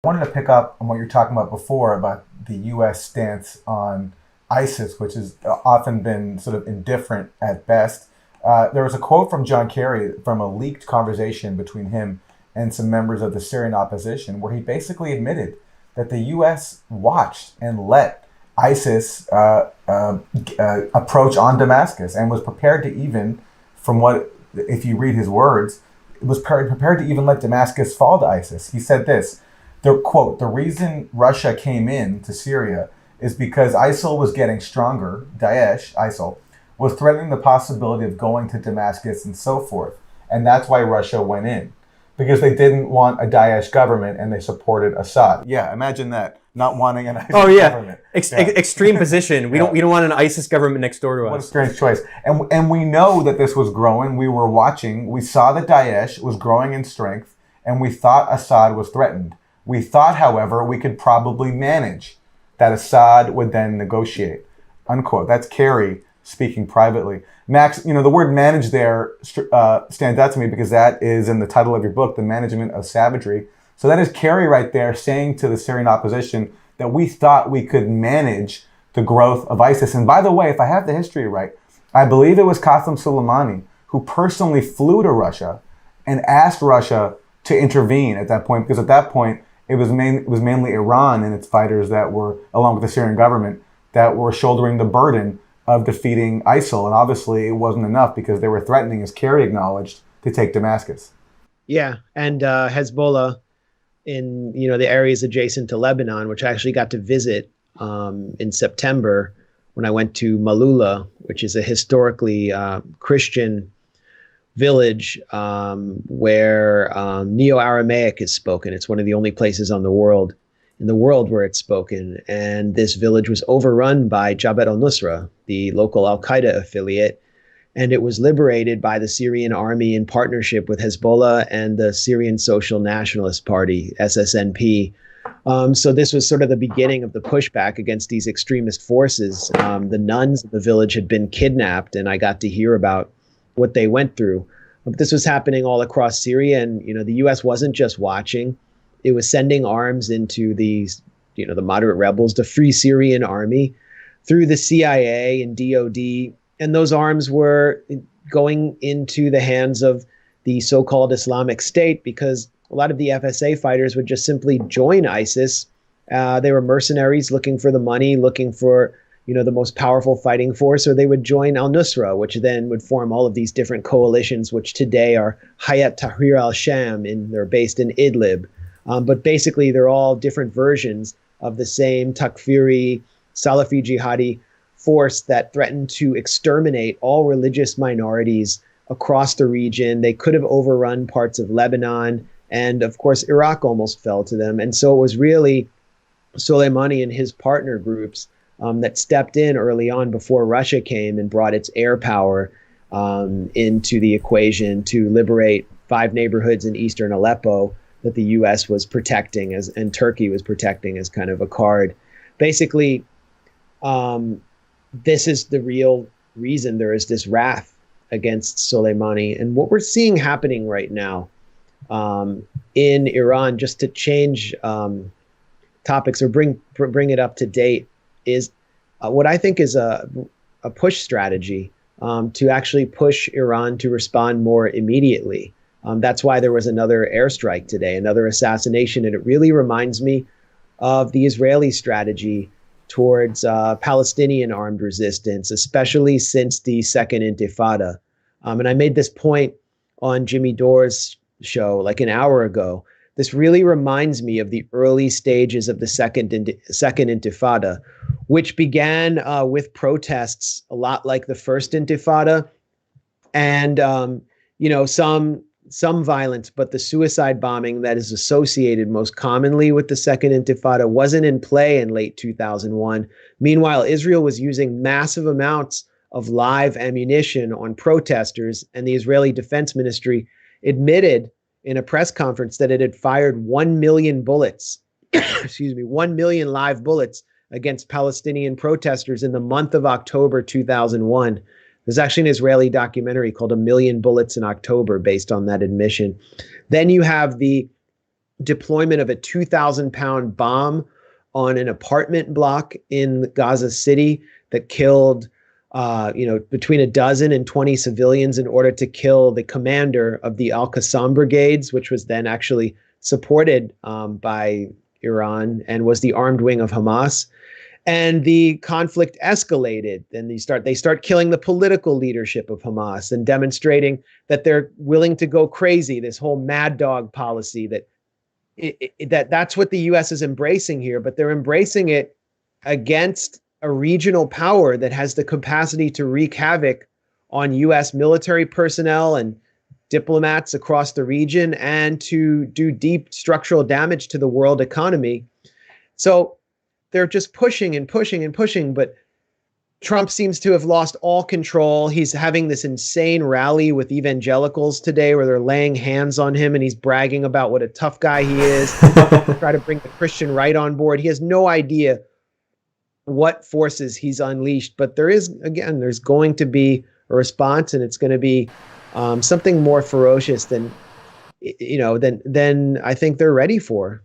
I wanted to pick up on what you were talking about before about the U.S. stance on ISIS, which has often been sort of indifferent at best. There was a quote from John Kerry from a leaked conversation between him and some members of the Syrian opposition, where he basically admitted that the U.S. watched and let ISIS approach on Damascus and was prepared to even, from what, if you read his words, was prepared to even let Damascus fall to ISIS. He said this. The quote, the reason Russia came in to Syria is because ISIL was getting stronger, Daesh, ISIL, was threatening the possibility of going to Damascus and so forth. And that's why Russia went in, because they didn't want a Daesh government and they supported Assad. Yeah, imagine that, not wanting an ISIS Oh yeah, government. extreme position. We don't want an ISIS government next door to What a us. strange choice. And we know that this was growing. We were watching. We saw that Daesh was growing in strength, and we thought Assad was threatened. We thought, however, we could probably manage that Assad would then negotiate. Unquote. That's Kerry speaking privately. Max, the word manage there stands out to me because that is in the title of your book, The Management of Savagery. So that is Kerry right there saying to the Syrian opposition that we thought we could manage the growth of ISIS. And by the way, if I have the history right, I believe it was Qasem Soleimani who personally flew to Russia and asked Russia to intervene at that point, because at that point, it was mainly Iran and its fighters that were, along with the Syrian government, that were shouldering the burden of defeating ISIL. And obviously it wasn't enough because they were threatening, as Kerry acknowledged, to take Damascus. Yeah, and Hezbollah in the areas adjacent to Lebanon, which I actually got to visit in September when I went to Malula, which is a historically Christian village where Neo-Aramaic is spoken. It's one of the only places in the world where it's spoken. And this village was overrun by Jabhat al-Nusra, the local Al-Qaeda affiliate. And it was liberated by the Syrian army in partnership with Hezbollah and the Syrian Social Nationalist Party, SSNP. So this was sort of the beginning of the pushback against these extremist forces. The nuns of the village had been kidnapped, and I got to hear about what they went through. But this was happening all across Syria, and the U.S. wasn't just watching; it was sending arms into the moderate rebels, the Free Syrian Army, through the CIA and DoD, and those arms were going into the hands of the so-called Islamic State because a lot of the FSA fighters would just simply join ISIS. They were mercenaries looking for the money, looking for the most powerful fighting force, or they would join al-Nusra, which then would form all of these different coalitions, which today are Hayat Tahrir al-Sham, and they're based in Idlib. But basically, they're all different versions of the same Takfiri, Salafi jihadi force that threatened to exterminate all religious minorities across the region. They could have overrun parts of Lebanon, and of course, Iraq almost fell to them. And so it was really Soleimani and his partner groups that stepped in early on before Russia came and brought its air power into the equation to liberate 5 neighborhoods in eastern Aleppo that the U.S. was protecting and Turkey was protecting as kind of a card. Basically, this is the real reason there is this wrath against Soleimani. And what we're seeing happening right now in Iran, just to change topics or bring it up to date, is what I think is a push strategy to actually push Iran to respond more immediately. That's why there was another airstrike today, another assassination. And it really reminds me of the Israeli strategy towards Palestinian armed resistance, especially since the Second Intifada. And I made this point on Jimmy Dore's show like an hour ago. This really reminds me of the early stages of the Second Intifada, which began with protests a lot like the First Intifada, and some violence, but the suicide bombing that is associated most commonly with the Second Intifada wasn't in play in late 2001. Meanwhile, Israel was using massive amounts of live ammunition on protesters, and the Israeli Defense Ministry admitted in a press conference that it had fired 1 million bullets, 1 million live bullets against Palestinian protesters in the month of October 2001. There's actually an Israeli documentary called A Million Bullets in October based on that admission. Then you have the deployment of a 2,000-pound bomb on an apartment block in Gaza City that killed, between a dozen and 20 civilians in order to kill the commander of the Al-Qassam brigades, which was then actually supported by Iran and was the armed wing of Hamas. And the conflict escalated. And they start killing the political leadership of Hamas and demonstrating that they're willing to go crazy. This whole mad dog policy that's what the U.S. is embracing here, but they're embracing it against a regional power that has the capacity to wreak havoc on U.S. military personnel and diplomats across the region and to do deep structural damage to the world economy. So they're just pushing and pushing and pushing, but Trump seems to have lost all control. He's having this insane rally with evangelicals today where they're laying hands on him and he's bragging about what a tough guy he is, try to bring the Christian right on board. He has no idea what forces he's unleashed, but there's going to be a response, and it's going to be something more ferocious than I think they're ready for.